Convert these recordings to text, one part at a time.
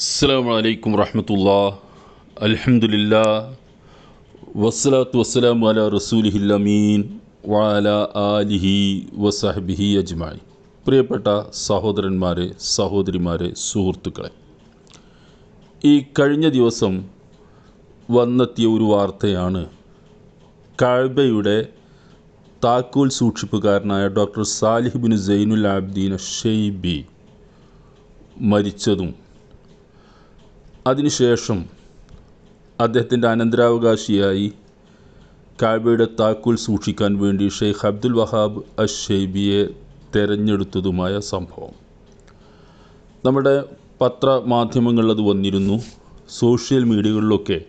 അസ്സലാമു അലൈക്കും വറഹ്മത്തുള്ളാഹി അൽഹംദുലില്ലാ വസ്സലാത്തു വസ്സലാമു അലാ റസൂലിഹിൽ അമീൻ വഅലാ ആലിഹി വസഹ്ബിഹി അജ്മഈൻ. പ്രിയപ്പെട്ട സഹോദരന്മാരെ, സഹോദരിമാരെ, സുഹൃത്തുക്കളെ, ഈ കഴിഞ്ഞ ദിവസം വന്നെത്തിയ ഒരു വാർത്തയാണ് കഅബയുടെ താക്കോൽ സൂക്ഷിപ്പുകാരനായ doctor Salih bin Zainul Abideen al Shaibi മരിച്ചതും അതിനുശേഷം അദ്ദേഹത്തിൻ്റെ അനന്തരാവകാശിയായി കഅബയുടെ താക്കോൽ സൂക്ഷിക്കാൻ വേണ്ടി ഷെയ്ഖ് അബ്ദുൽ വഹാബ് അശ്ശൈബിയെ തെരഞ്ഞെടുത്തതുമായ സംഭവം. നമ്മുടെ പത്രമാധ്യമങ്ങളിൽ അത് വന്നിരുന്നു, സോഷ്യൽ മീഡിയകളിലൊക്കെ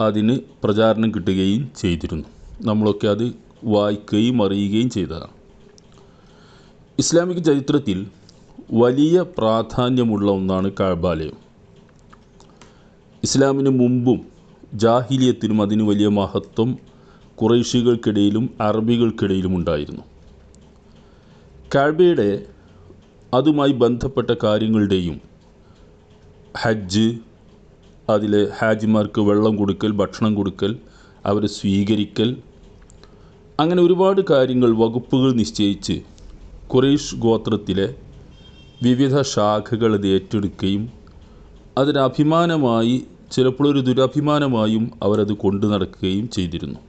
അതിന് പ്രചാരണം കിട്ടുകയും ചെയ്തിരുന്നു. നമ്മളൊക്കെ അത് വായിക്കുകയും അറിയുകയും ചെയ്തതാണ്. ഇസ്ലാമിക ചരിത്രത്തിൽ വലിയ പ്രാധാന്യമുള്ള ഒന്നാണ് കഅബാലയം. ഇസ്ലാമിന് മുമ്പും ജാഹിലിയത്തിനും അതിന് വലിയ മഹത്വം ഖുറൈശികൾക്കിടയിലും അറബികൾക്കിടയിലും ഉണ്ടായിരുന്നു. കഅബയുടെ അതുമായി ബന്ധപ്പെട്ട കാര്യങ്ങളുടെയും ഹജ്ജ്, അതിലെ ഹാജിമാർക്ക് വെള്ളം കൊടുക്കൽ, ഭക്ഷണം കൊടുക്കൽ, അവരെ സ്വീകരിക്കൽ, അങ്ങനെ ഒരുപാട് കാര്യങ്ങൾ, വകുപ്പുകൾ നിശ്ചയിച്ച് ഖുറൈശ് ഗോത്രത്തിലെ വിവിധ ശാഖകൾ അത് ഏറ്റെടുക്കുകയും അതിനഭിമാനമായി, ചിലപ്പോൾ ഒരു ദുരഭിമാനമായും അവരത് കൊണ്ടു നടക്കുകയും ചെയ്തിരുന്നു.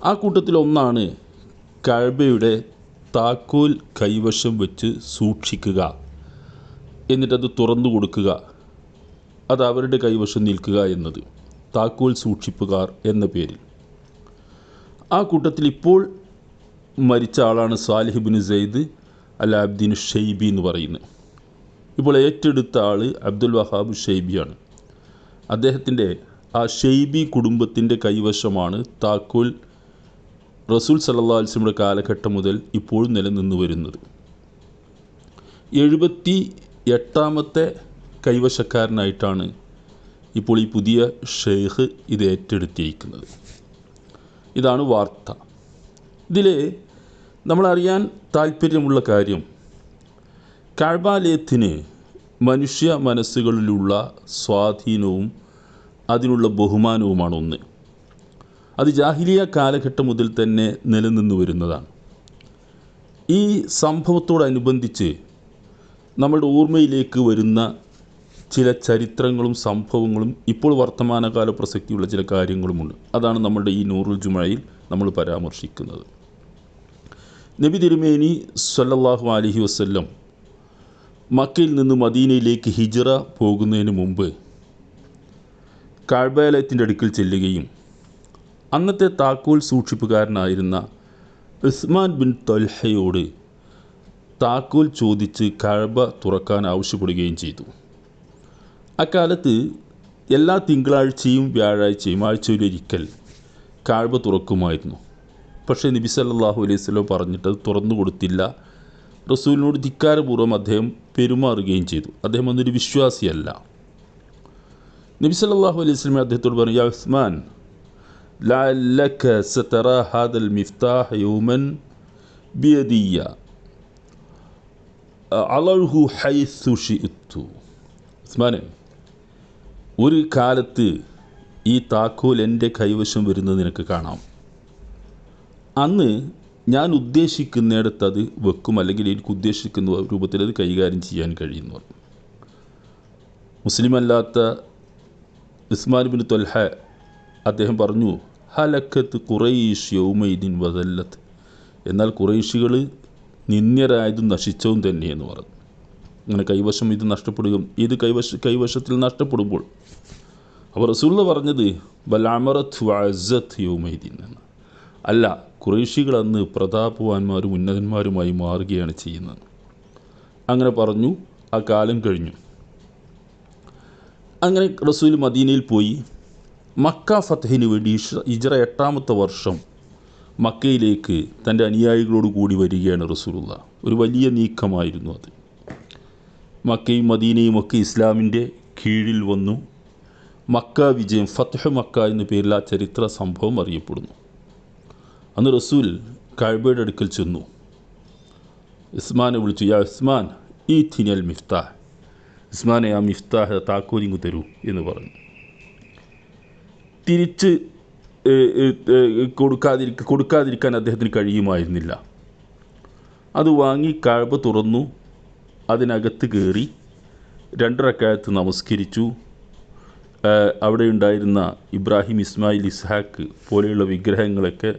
ആ കൂട്ടത്തിലൊന്നാണ് കഅബയുടെ താക്കോൽ കൈവശം വെച്ച് സൂക്ഷിക്കുക, എന്നിട്ടത് തുറന്നു കൊടുക്കുക, അത് അവരുടെ കൈവശം നിൽക്കുക എന്നത്, താക്കോൽ സൂക്ഷിപ്പുകാർ എന്ന പേരിൽ. ആ കൂട്ടത്തിൽ ഇപ്പോൾ മരിച്ച ആളാണ് സാലിഹ് ബിൻ സൈദ് അൽ ആബിദീൻ അശ്ശൈബി എന്ന് പറയുന്നത്. ഇപ്പോൾ ഏറ്റെടുത്ത ആൾ അബ്ദുൽ വഹാബ് ഷൈബിയാണ്. അദ്ദേഹത്തിൻ്റെ ആ ഷൈബി കുടുംബത്തിൻ്റെ കൈവശമാണ് താക്കോൽ റസൂൽ സല്ലല്ലാഹു അലൈഹി വസല്ലമയുടെ കാലഘട്ടം മുതൽ ഇപ്പോഴും നിലനിന്ന് വരുന്നത്. 78ാമത്തെ കൈവശക്കാരനായിട്ടാണ് ഇപ്പോൾ ഈ പുതിയ ഷെയ്ഖ് ഇത് ഏറ്റെടുത്തിരിക്കുന്നത്. ഇതാണ് വാർത്ത. ഇതിൽ നമ്മളറിയാൻ താല്പര്യമുള്ള കാര്യം, കഅബാലയത്തിന് മനുഷ്യ മനസ്സുകളിലുള്ള സ്വാധീനവും അതിനുള്ള ബഹുമാനവുമാണ് ഒന്ന്. അത് ജാഹിലിയ കാലഘട്ടം മുതൽ തന്നെ നിലനിന്ന് വരുന്നതാണ്. ഈ സംഭവത്തോടനുബന്ധിച്ച് നമ്മുടെ ഓർമ്മയിലേക്ക് വരുന്ന ചില ചരിത്രങ്ങളും സംഭവങ്ങളും ഇപ്പോൾ വർത്തമാനകാല പ്രസക്തിയുള്ള ചില കാര്യങ്ങളുമുണ്ട്. അതാണ് നമ്മുടെ ഈ നൂറുൽ ജുമഅയിൽ നമ്മൾ പരാമർശിക്കുന്നത്. നബി തിരുമേനി സ്വല്ലല്ലാഹു അലൈഹി വസല്ലം മക്കയിൽ നിന്ന് മദീനയിലേക്ക് ഹിജ്റ പോകുന്നതിന് മുമ്പ് കഅബാലയത്തിൻ്റെ അടുക്കൽ ചെല്ലുകയും അന്നത്തെ താക്കോൽ സൂക്ഷിപ്പുകാരനായിരുന്ന ഉസ്മാൻ ബിൻ ത്വൽഹയോട് താക്കോൽ ചോദിച്ച് കഅബ തുറക്കാൻ ആവശ്യപ്പെടുകയും ചെയ്തു. അക്കാലത്ത് എല്ലാ തിങ്കളാഴ്ചയും വ്യാഴാഴ്ചയും ആഴ്ചയിലൊരിക്കൽ കഅബ തുറക്കുമായിരുന്നു. പക്ഷേ നബി സല്ലല്ലാഹു അലൈഹി വസല്ലം പറഞ്ഞിട്ടത് തുറന്നു കൊടുത്തില്ല. റസൂലിനോട് ധിക്കാരപൂർവ്വം അദ്ദേഹം പെരുമാറുകയും ചെയ്തു. അദ്ദേഹം അന്നൊരു വിശ്വാസിയല്ല. നബി സല്ലല്ലാഹു അലൈഹി വസല്ലം അദ്ദേഹത്തോട് പറഞ്ഞു, യാ ഉസ്മാൻ, ലഅല്ലക സതറാ ഹാദൽ മിഫ്താഹ് യൗമൻ ബിയദിയ അളഹു ഹൈസു ശിഅ്തു. ഉസ്മാനെ, ഒരു കാലത്ത് ഈ താക്കോൽ എൻ്റെ കൈവശം വരുന്നത് നിനക്ക് കാണാം. അന്ന് ഞാൻ ഉദ്ദേശിക്കുന്നിടത്ത് അത് വെക്കും, അല്ലെങ്കിൽ എനിക്ക് ഉദ്ദേശിക്കുന്ന രൂപത്തിൽ അത് കൈകാര്യം ചെയ്യാൻ കഴിയുന്നു. മുസ്ലിം അല്ലാത്ത ഉസ്മാൻ ബിൻ ത്വൽഹ അദ്ദേഹം പറഞ്ഞു, ഹലക്കത്ത് ഖുറൈശ് യൗമൈദിൻ വദല്ലത്ത്, എന്നാൽ ഖുറൈശികൾ നിന്ദ്യരായതും നശിച്ചതും തന്നെയെന്ന് പറഞ്ഞു. അങ്ങനെ കൈവശം ഇത് നഷ്ടപ്പെടുകയും ഇത് കൈവശത്തിൽ നഷ്ടപ്പെടുമ്പോൾ അവർ റസൂൽ പറഞ്ഞത് ബൽ അമറത്ത് വഅസ്സത്ത് യൗമൈദിൻ എന്ന്. അല്ല, ഖുറൈശികൾ അന്ന് പ്രതാപവാന്മാരും ഉന്നതന്മാരുമായി മാറുകയാണ് ചെയ്യുന്നത്. അങ്ങനെ പറഞ്ഞു. ആ കാലം കഴിഞ്ഞു. അങ്ങനെ റസൂൽ മദീനയിൽ പോയി. മക്ക ഫതഹിന് വേണ്ടി ഹിജ്റ 8ാമത്തെ വർഷം മക്കയിലേക്ക് തൻ്റെ അനുയായികളോട് കൂടി വരികയാണ് റസൂലുള്ളാഹ്. ഒരു വലിയ നീക്കമായിരുന്നു അത്. മക്കയും മദീനയും ഒക്കെ ഇസ്ലാമിൻ്റെ കീഴിൽ വന്നു. മക്ക വിജയം, ഫത്ഹ് മക്ക എന്ന പേരിൽ ആ ചരിത്ര സംഭവം അറിയപ്പെടുന്നു. അന്ന് റസൂൽ കഅബയുടെ അടുക്കൽ ചെന്നു. ഉസ്മാനെ വിളിച്ചു, യാ ഉസ്മാൻ, ഈ തിനൽ മിഫ്താഹ്, ഉസ്മാനെ ആ മിഫ്താഹ് താക്കോലിങ്ങ് തരൂ എന്ന് പറഞ്ഞു. തിരിച്ച് കൊടുക്കാതിരിക്കാൻ അദ്ദേഹത്തിന് കഴിയുമായിരുന്നില്ല. അത് വാങ്ങി കഅബ തുറന്നു, അതിനകത്ത് കയറി 2 റക്അത്ത് നമസ്കരിച്ചു. അവിടെ ഉണ്ടായിരുന്ന ഇബ്രാഹിം, ഇസ്മായിൽ, ഇസ്ഹാക്ക് പോലെയുള്ള വിഗ്രഹങ്ങളൊക്കെ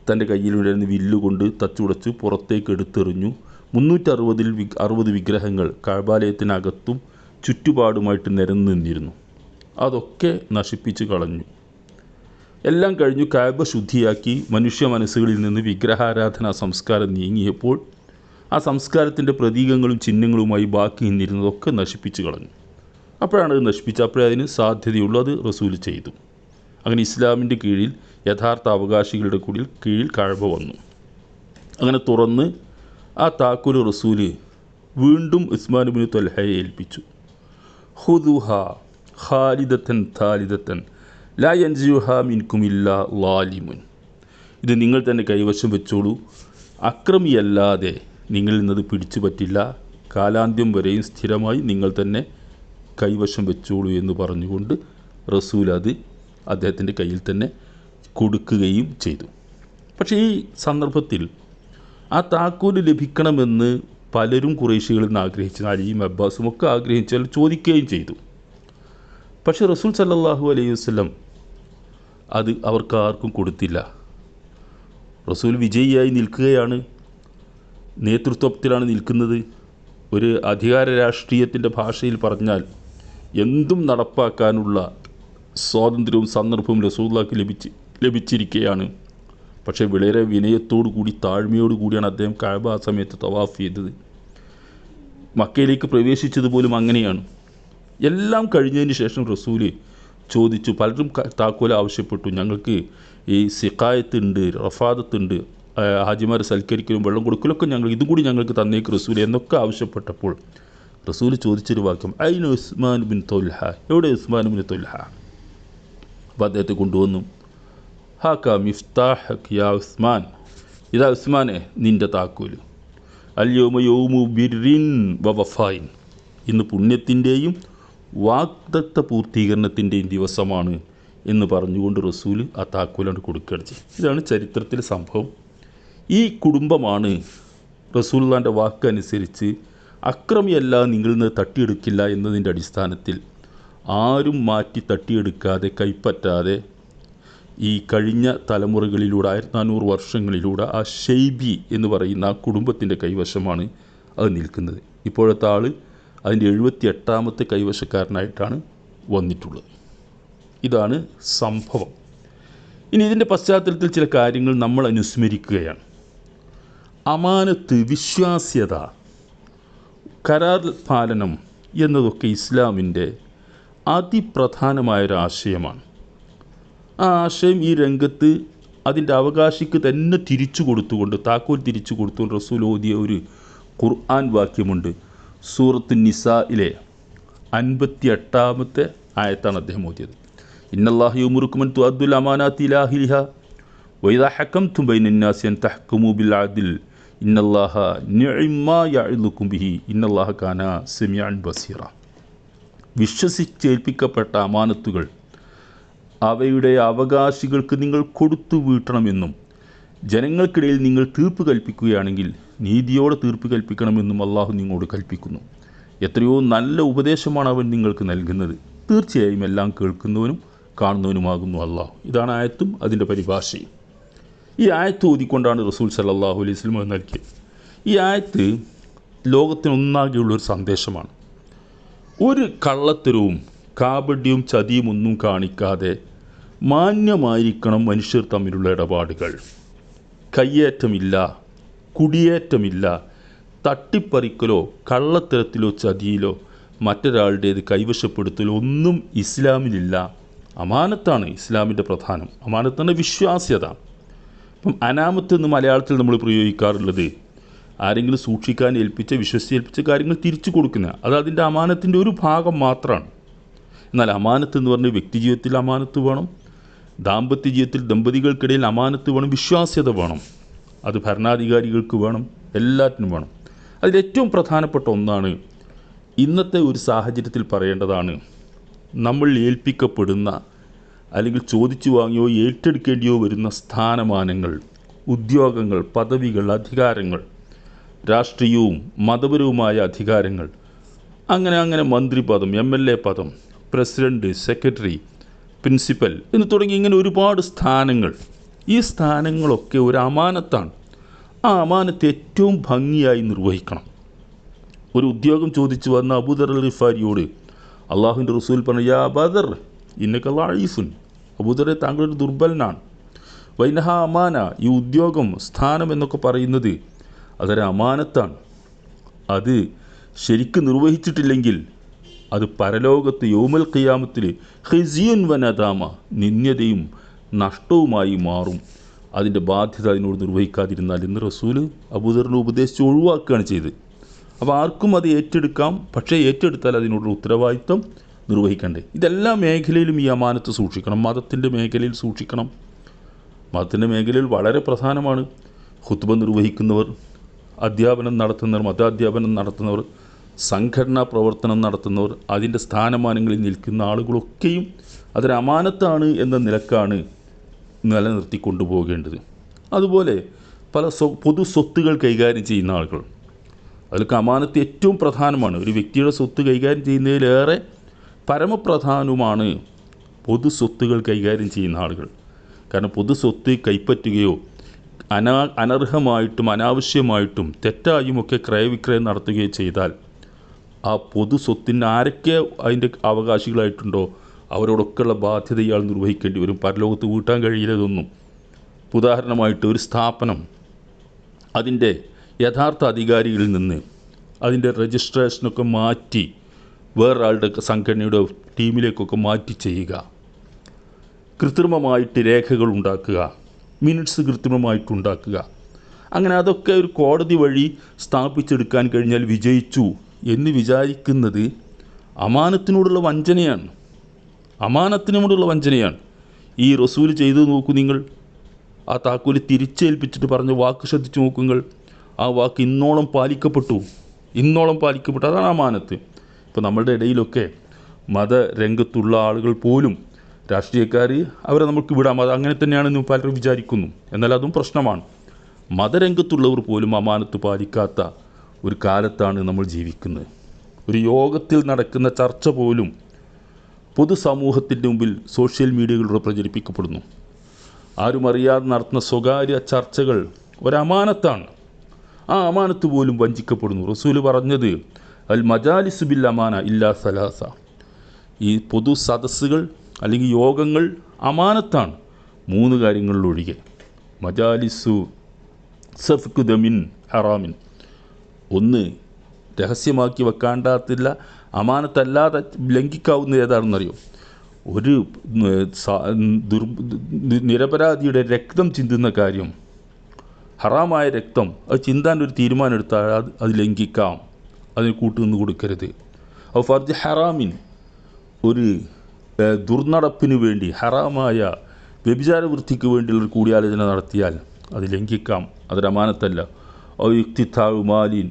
തൻ്റെ കയ്യിലുണ്ടായിരുന്ന വില്ലുകൊണ്ട് തച്ചുടച്ച് പുറത്തേക്ക് എടുത്തെറിഞ്ഞു. 360 വിഗ്രഹങ്ങൾ കഅബാലയത്തിനകത്തും ചുറ്റുപാടുമായിട്ട് നിരന്നു നിന്നിരുന്നു. അതൊക്കെ നശിപ്പിച്ച് കളഞ്ഞു. എല്ലാം കഴിഞ്ഞു. കഅബ ശുദ്ധിയാക്കി. മനുഷ്യ മനസ്സുകളിൽ നിന്ന് വിഗ്രഹാരാധനാ സംസ്കാരം നീങ്ങിയപ്പോൾ ആ സംസ്കാരത്തിൻ്റെ പ്രതീകങ്ങളും ചിഹ്നങ്ങളുമായി ബാക്കി നിന്നിരുന്നതൊക്കെ നശിപ്പിച്ച് കളഞ്ഞു. അപ്പോഴാണ് അത് നശിപ്പിച്ചത്. അപ്പോഴേ അതിന് സാധ്യതയുള്ളൂ. അത് റസൂൽ ചെയ്തു. അങ്ങനെ ഇസ്ലാമിൻ്റെ കീഴിൽ യഥാർത്ഥ അവകാശികളുടെ കീഴിൽ കഅബ വന്നു. അങ്ങനെ തുറന്ന് ആ താക്കോൽ റസൂല് വീണ്ടും ഉസ്മാൻ ഇബ്നു ത്വൽഹയെ ഏൽപ്പിച്ചു. ഖുദുഹ ഖാലിദത്തൻ ഥാലിദത്തൻ ലാ യൻസിഉഹാ മിൻകും ഇല്ലാ ളാലിമുൻ. ഇത് നിങ്ങൾ തന്നെ കൈവശം വെച്ചോളൂ, അക്രമിയല്ലാതെ നിങ്ങളിൽ നിന്നത് പിടിച്ചു പറ്റില്ല, കാലാന്ത്യം വരെയും സ്ഥിരമായി നിങ്ങൾ തന്നെ കൈവശം വെച്ചോളൂ എന്ന് പറഞ്ഞുകൊണ്ട് റസൂൽ അത് അദ്ദേഹത്തിൻ്റെ കയ്യിൽ തന്നെ കൊടുക്കുകയും ചെയ്തു. പക്ഷേ ഈ സന്ദർഭത്തിൽ ആ താക്കോല് ലഭിക്കണമെന്ന് പലരും ഖുറൈശികളിൽ നിന്ന് ആഗ്രഹിച്ചു. അലിയും അബ്ബാസും ഒക്കെ ആഗ്രഹിച്ചാൽ ചോദിക്കുകയും ചെയ്തു. പക്ഷേ റസൂൽ സല്ലല്ലാഹു അലൈഹി വസല്ലം അത് അവർക്കാർക്കും കൊടുത്തില്ല. റസൂൽ വിജയിയായി നിൽക്കുകയാണ്, നേതൃത്വത്തിലാണ് നിൽക്കുന്നത്. ഒരു അധികാര രാഷ്ട്രീയത്തിൻ്റെ ഭാഷയിൽ പറഞ്ഞാൽ എന്തും നടപ്പാക്കാനുള്ള സ്വാതന്ത്ര്യവും സന്ദർഭവും റസൂലുള്ളാഹിക്ക് ലഭിച്ചിരിക്കുകയാണ്. പക്ഷേ വളരെ വിനയത്തോടു കൂടി താഴ്മയോടു കൂടിയാണ് അദ്ദേഹം കഅബ ആ സമയത്ത് തവാഫ് ചെയ്തത്. മക്കയിലേക്ക് പ്രവേശിച്ചത് പോലും അങ്ങനെയാണ്. എല്ലാം കഴിഞ്ഞതിന് ശേഷം റസൂല് ചോദിച്ചു. പലരും താക്കോൽ ആവശ്യപ്പെട്ടു. ഞങ്ങൾക്ക് ഈ സിഖായത്തുണ്ട്, റഫാദത്തുണ്ട്, ഹാജിമാർ സൽക്കരിക്കലും വെള്ളം കൊടുക്കലൊക്കെ ഇതും കൂടി ഞങ്ങൾക്ക് തന്നേക്ക് റസൂൽ എന്നൊക്കെ ആവശ്യപ്പെട്ടപ്പോൾ റസൂൽ ചോദിച്ചൊരു വാക്യം, ഐന ഉസ്മാൻ ബിൻ ത്വൽഹ, എവിടെ ഉസ്മാൻ ബിൻ ത്വൽഹ? അപ്പോൾ അദ്ദേഹത്തെ കൊണ്ടുവന്നു. ഹാക്ക മിഫ്താഹക് യാ ഉസ്മാൻ, ഇതാ ഉസ്മാനെ നിൻ്റെ താക്കോൽ. അൽയൗമ യൗമു ബിർറിൻ വ വഫായിൻ, ഇന്ന് പുണ്യത്തിൻ്റെയും വാഗ്ദത്ത പൂർത്തീകരണത്തിൻ്റെയും ദിവസമാണ് എന്ന് പറഞ്ഞുകൊണ്ട് റസൂൽ ആ താക്കോലാണ് കൊടുക്കുകയാണ് ചെയ്യും. ഇതാണ് ചരിത്രത്തിലെ സംഭവം. ഈ കുടുംബമാണ് റസൂലുള്ളാഹിൻ്റെ വാക്കനുസരിച്ച് അക്രമിയല്ല നിങ്ങളിൽ നിന്ന് തട്ടിയെടുക്കില്ല എന്നതിൻ്റെ അടിസ്ഥാനത്തിൽ ആരും മാറ്റി തട്ടിയെടുക്കാതെ കൈപ്പറ്റാതെ ഈ കഴിഞ്ഞ തലമുറകളിലൂടെ 1400 വർഷങ്ങളിലൂടെ ആ ഷെയ്ബി എന്ന് പറയുന്ന ആ കുടുംബത്തിൻ്റെ കൈവശമാണ് അത് നിൽക്കുന്നത്. ഇപ്പോഴത്തെ ആൾ അതിൻ്റെ 78ാമത്തെ കൈവശക്കാരനായിട്ടാണ് വന്നിട്ടുള്ളത്. ഇതാണ് സംഭവം. ഇനി ഇതിൻ്റെ പശ്ചാത്തലത്തിൽ ചില കാര്യങ്ങൾ നമ്മൾ അനുസ്മരിക്കുകയാണ്. അമാനത്ത്, വിശ്വാസ്യത, കരാർ പാലനം എന്നതൊക്കെ ഇസ്ലാമിൻ്റെ അതിപ്രധാനമായൊരാശയമാണ്. ആ ആശയം ഈ രംഗത്ത് അതിൻ്റെ അവകാശിക്ക് തന്നെ തിരിച്ചു കൊടുത്തുകൊണ്ട്, താക്കോൽ തിരിച്ചു കൊടുത്തുകൊണ്ട് റസൂൽ ഓതിയ ഒരു ഖുർആൻ വാക്യമുണ്ട്. സൂറത്ത് നിസായിലെ 58ാമത്തെ ആയത്താണ് അദ്ദേഹം ഓതിയത്. ഇന്നല്ലാഹ യഅ്മുറുക്കും അൻ തുഅദ്ദുൽ അമാനാത്തി ഇലാ അഹ്ലിഹാ വഇദാ ഹകംതും ബൈനന്നാസി അൻ തഹ്കുമൂ ബിൽ അദ്ൽ ഇന്നല്ലാഹ നിഅമ്മാ യഅ്ളുക്കും ബിഹി ഇന്നല്ലാഹ കാന സമീഅൻ ബസീറ. വിശ്വസിച്ചേൽപ്പിക്കപ്പെട്ട അമാനത്തുകൾ അവയുടെ അവകാശികൾക്ക് നിങ്ങൾ കൊടുത്തു വീട്ടണമെന്നും ജനങ്ങൾക്കിടയിൽ നിങ്ങൾ തീർപ്പ് കൽപ്പിക്കുകയാണെങ്കിൽ നീതിയോടെ തീർപ്പ് കൽപ്പിക്കണമെന്നും അള്ളാഹു നിങ്ങളോട് കൽപ്പിക്കുന്നു. എത്രയോ നല്ല ഉപദേശമാണ് അവൻ നിങ്ങൾക്ക് നൽകുന്നത്. തീർച്ചയായും എല്ലാം കേൾക്കുന്നവനും കാണുന്നവനുമാകുന്നു അള്ളാഹു. ഇതാണ് ആയത്തും അതിൻ്റെ പരിഭാഷയും. ഈ ആയത്ത് ഓതിക്കൊണ്ടാണ് റസൂൽ സല്ലല്ലാഹു അലൈഹി വസല്ലം നൽകിയത്. ഈ ആയത്ത് ലോകത്തിനൊന്നാകെയുള്ളൊരു സന്ദേശമാണ്. ഒരു കള്ളത്തരവും കാപട്യവും ചതിയും ഒന്നും കാണിക്കാതെ മാന്യമായിരിക്കണം മനുഷ്യർ തമ്മിലുള്ള ഇടപാടുകൾ. കയ്യേറ്റമില്ല, കുടിയേറ്റമില്ല, തട്ടിപ്പറിക്കലോ കള്ളത്തരത്തിലോ ചതിയിലോ മറ്റൊരാളുടേത് കൈവശപ്പെടുത്തലോ ഒന്നും ഇസ്ലാമിലില്ല. അമാനത്താണ് ഇസ്ലാമിൻ്റെ പ്രധാനം. അമാനത്താണ് വിശ്വാസ്യത. അപ്പം അനാമത്ത് എന്ന് മലയാളത്തിൽ നമ്മൾ പ്രയോഗിക്കാറുള്ളത് ആരെങ്കിലും സൂക്ഷിക്കാൻ വിശ്വസിച്ചേൽപ്പിച്ച കാര്യങ്ങൾ തിരിച്ചു കൊടുക്കുന്ന, അത് അതിൻ്റെ അമാനത്തിൻ്റെ ഒരു ഭാഗം മാത്രമാണ്. എന്നാൽ അമാനത്ത് എന്ന് പറഞ്ഞാൽ വ്യക്തിജീവിതത്തിൽ അമാനത്ത് വേണം, ദാമ്പത്യ ജീവിതത്തിൽ ദമ്പതികൾക്കിടയിൽ അമാനത്ത് വേണം, വിശ്വാസ്യത വേണം. അത് ഭരണാധികാരികൾക്ക് വേണം, എല്ലാറ്റിനും വേണം. അതിലേറ്റവും പ്രധാനപ്പെട്ട ഒന്നാണ് ഇന്നത്തെ ഒരു സാഹചര്യത്തിൽ പറയേണ്ടതാണ്, നമ്മൾ ഏൽപ്പിക്കപ്പെടുന്ന അല്ലെങ്കിൽ ചോദിച്ചു വാങ്ങിയോ ഏറ്റെടുക്കേണ്ടിയോ വരുന്ന സ്ഥാനമാനങ്ങൾ, ഉദ്യോഗങ്ങൾ, പദവികൾ, അധികാരങ്ങൾ, രാഷ്ട്രീയവും മതപരവുമായ അധികാരങ്ങൾ, അങ്ങനെ മന്ത്രിപദം, MLA പദം, പ്രസിഡൻറ്റ്, സെക്രട്ടറി, പ്രിൻസിപ്പൽ എന്ന് തുടങ്ങി ഇങ്ങനെ ഒരുപാട് സ്ഥാനങ്ങൾ. ഈ സ്ഥാനങ്ങളൊക്കെ ഒരു അമാനത്താണ്. ആ അമാനത്ത് ഏറ്റവും ഭംഗിയായി നിർവഹിക്കണം. ഒരു ഉദ്യോഗം ചോദിച്ചു വന്ന അബൂദർ അൽ ഗിഫാരിയോട് അള്ളാഹുവിൻ്റെ റസൂൽ പറഞ്ഞു, യാ ബദർ ഇന്നക ലഈഫുൻ, അബൂദറെ താങ്കളൊരു ദുർബലനാണ്. വൈനഹ അമാന, ഈ ഉദ്യോഗം, സ്ഥാനം എന്നൊക്കെ പറയുന്നത് അതൊരു അമാനത്താണ്. അത് ശരിക്കും നിർവഹിച്ചിട്ടില്ലെങ്കിൽ അത് പരലോകത്ത് യൗമൽ ഖിയാമത്തിൽ ഖിസിയുൻ വനദാമ, നിന്ദ്യതയും നഷ്ടവുമായി മാറും. അതിൻ്റെ ബാധ്യത അതിനോട് നിർവഹിക്കാതിരുന്നാൽ എന്ന് റസൂല് അബൂദറിനെ ഉപദേശിച്ച് ഒഴിവാക്കുകയാണ് ചെയ്തത്. അപ്പോൾ ആർക്കും അത് ഏറ്റെടുക്കാം, പക്ഷേ ഏറ്റെടുത്താൽ അതിനോടുള്ള ഉത്തരവാദിത്വം നിർവഹിക്കണ്ടേ. ഇതെല്ലാ മേഖലയിലും ഈ അമാനത്ത് സൂക്ഷിക്കണം. മതത്തിൻ്റെ മേഖലയിൽ സൂക്ഷിക്കണം. മതത്തിൻ്റെ മേഖലയിൽ വളരെ പ്രധാനമാണ്. ഖുത്ബ നിർവഹിക്കുന്നവർ, അധ്യാപനം നടത്തുന്നവർ, മതാധ്യാപനം നടത്തുന്നവർ, സംഘടനാ പ്രവർത്തനം നടത്തുന്നവർ, അതിൻ്റെ സ്ഥാനമാനങ്ങളിൽ നിൽക്കുന്ന ആളുകളൊക്കെയും അതൊരു അമാനത്താണ് എന്ന നിലക്കാണ് നിലനിർത്തി കൊണ്ടുപോകേണ്ടത്. അതുപോലെ പല പൊതു സ്വത്തുകൾ കൈകാര്യം ചെയ്യുന്ന ആളുകൾ, അതിലൊക്കെ അമാനത്ത് ഏറ്റവും പ്രധാനമാണ്. ഒരു വ്യക്തിയുടെ സ്വത്ത് കൈകാര്യം ചെയ്യുന്നതിലേറെ പരമപ്രധാനവുമാണ് പൊതു സ്വത്തുകൾ കൈകാര്യം ചെയ്യുന്ന ആളുകൾ. കാരണം പൊതു സ്വത്ത് കൈപ്പറ്റുകയോ അനർഹമായിട്ടും അനാവശ്യമായിട്ടും തെറ്റായുമൊക്കെ ക്രയവിക്രയം നടത്തുകയോ ചെയ്താൽ ആ പൊതു സ്വത്തിന് ആരൊക്കെ അതിൻ്റെ അവകാശികളായിട്ടുണ്ടോ അവരോടൊക്കെയുള്ള ബാധ്യത ഇയാൾ നിർവഹിക്കേണ്ടി വരും. പരലോകത്ത് വീട്ടാൻ കഴിയില്ലതൊന്നും. ഉദാഹരണമായിട്ട് ഒരു സ്ഥാപനം അതിൻ്റെ യഥാർത്ഥ അധികാരികളിൽ നിന്ന് അതിൻ്റെ രജിസ്ട്രേഷനൊക്കെ മാറ്റി വേറൊരാളുടെ സംഘടനയുടെ ടീമിലേക്കൊക്കെ മാറ്റി ചെയ്യുക, കൃത്രിമമായിട്ട് രേഖകൾ ഉണ്ടാക്കുക, മിനിറ്റ്സ് കൃത്രിമമായിട്ടുണ്ടാക്കുക, അങ്ങനെ അതൊക്കെ ഒരു കോടതി വഴി സ്ഥാപിച്ചെടുക്കാൻ കഴിഞ്ഞാൽ വിജയിച്ചു എന്ന് വിചാരിക്കുന്നത് അമാനത്തിനോടുള്ള വഞ്ചനയാണ്. അമാനത്തിനോടുള്ള വഞ്ചനയാണ്. ഈ റസൂൽ ചെയ്തു നോക്കൂ നിങ്ങൾ. ആ താക്കോല് തിരിച്ചേൽപ്പിച്ചിട്ട് പറഞ്ഞ വാക്ക് ശ്രദ്ധിച്ചു നോക്കുങ്ങൾ. ആ വാക്ക് ഇന്നോളം പാലിക്കപ്പെട്ടു. അതാണ് അമാനത്ത്. ഇപ്പോൾ നമ്മളുടെ ഇടയിലൊക്കെ മതരംഗത്തുള്ള ആളുകൾ പോലും, രാഷ്ട്രീയക്കാർ, അവരെ നമുക്ക് വിടാം, അത് അങ്ങനെ തന്നെയാണെന്ന് പലരും വിചാരിക്കുന്നു. എന്നാൽ അതും പ്രശ്നമാണ്. മതരംഗത്തുള്ളവർ പോലും അമാനത്ത് പാലിക്കാത്ത ഒരു കാലത്താണ് നമ്മൾ ജീവിക്കുന്നത്. ഒരു യോഗത്തിൽ നടക്കുന്ന ചർച്ച പോലും പൊതുസമൂഹത്തിൻ്റെ മുമ്പിൽ സോഷ്യൽ മീഡിയകളിലൂടെ പ്രചരിപ്പിക്കപ്പെടുന്നു. ആരും അറിയാതെ നടത്തുന്ന സ്വകാര്യ ചർച്ചകൾ ഒരമാനത്താണ്. ആ അമാനത്ത് പോലും വഞ്ചിക്കപ്പെടുന്നു. റസൂല് പറഞ്ഞത് അൽ മജാലിസു ബിൽ അമാന ഇല്ലാ സലാസ, ഈ പൊതു സദസ്സുകൾ അല്ലെങ്കിൽ യോഗങ്ങൾ അമാനത്താണ് 3 കാര്യങ്ങളിലൊഴികെ. മജാലിസു സഫ്കു ദമിൻ ഹറാമിൻ, 1 രഹസ്യമാക്കി വെക്കാണ്ടാത്തില്ല, അമാനത്തല്ലാതെ ലംഘിക്കാവുന്ന ഏതാണെന്നറിയോ? ഒരു നിരപരാധിയുടെ രക്തം ചിന്തുന്ന കാര്യം, ഹറാമായ രക്തം, അത് ചിന്താൻ ഒരു തീരുമാനം എടുത്താൽ അത് ലംഘിക്കാം, അതിന് കൂട്ടുനിന്ന് കൊടുക്കരുത്. അപ്പോൾ ഫർജ് ഹറാമിൻ, ഒരു ദുർനടപ്പിന് വേണ്ടി ഹറാമായ വ്യഭിചാര വൃത്തിക്ക് വേണ്ടിയുള്ളൊരു കൂടിയാലോചന നടത്തിയാൽ അത് ലംഘിക്കാം, അതൊരു അമാനത്തല്ല. ഔ ഇഖ്തിതാഉ മാലിൻ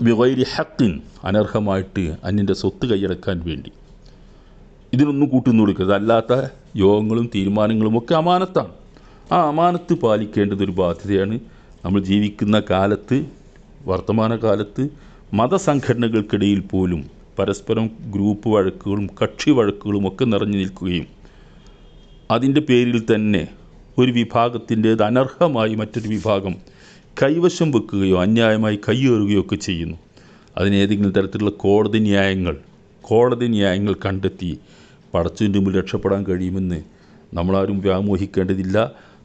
ബിഗൈരി ഹഖിൻ, അനർഹമായിട്ട് അന്യൻ്റെ സ്വത്ത് കൈയടക്കാൻ വേണ്ടി, ഇതിനൊന്നും കൂട്ടുനിന്ന് കൊടുക്കരുത്. അല്ലാത്ത യോഗങ്ങളും തീരുമാനങ്ങളും ഒക്കെ അമാനത്താണ്. ആ അമാനത്ത് പാലിക്കേണ്ടതൊരു ബാധ്യതയാണ്. നമ്മൾ ജീവിക്കുന്ന കാലത്ത്, വർത്തമാനകാലത്ത് മതസംഘടനകൾക്കിടയിൽ പോലും പരസ്പരം ഗ്രൂപ്പ് വഴക്കുകളും കക്ഷി വഴക്കുകളും ഒക്കെ നിറഞ്ഞു നിൽക്കുകയും അതിൻ്റെ പേരിൽ തന്നെ ഒരു വിഭാഗത്തിൻ്റേത് അനർഹമായി മറ്റൊരു വിഭാഗം കൈവശം വെക്കുകയോ അന്യായമായി കയ്യേറുകയോ ഒക്കെ ചെയ്യുന്നു. അതിനേതെങ്കിലും തരത്തിലുള്ള കോടതി ന്യായങ്ങൾ കണ്ടെത്തി പടച്ചവൻ്റെ മുമ്പിൽ രക്ഷപ്പെടാൻ കഴിയുമെന്ന് നമ്മളാരും വ്യാമോഹിക്കേണ്ടതില്ല.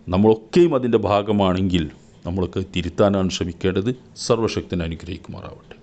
നമ്മളൊക്കെയും അതിൻ്റെ ഭാഗമാണെങ്കിൽ നമ്മളൊക്കെ തിരുത്താനാണ് ശ്രമിക്കേണ്ടത്. സർവശക്തൻ അനുഗ്രഹിക്കുമാറാവട്ടെ.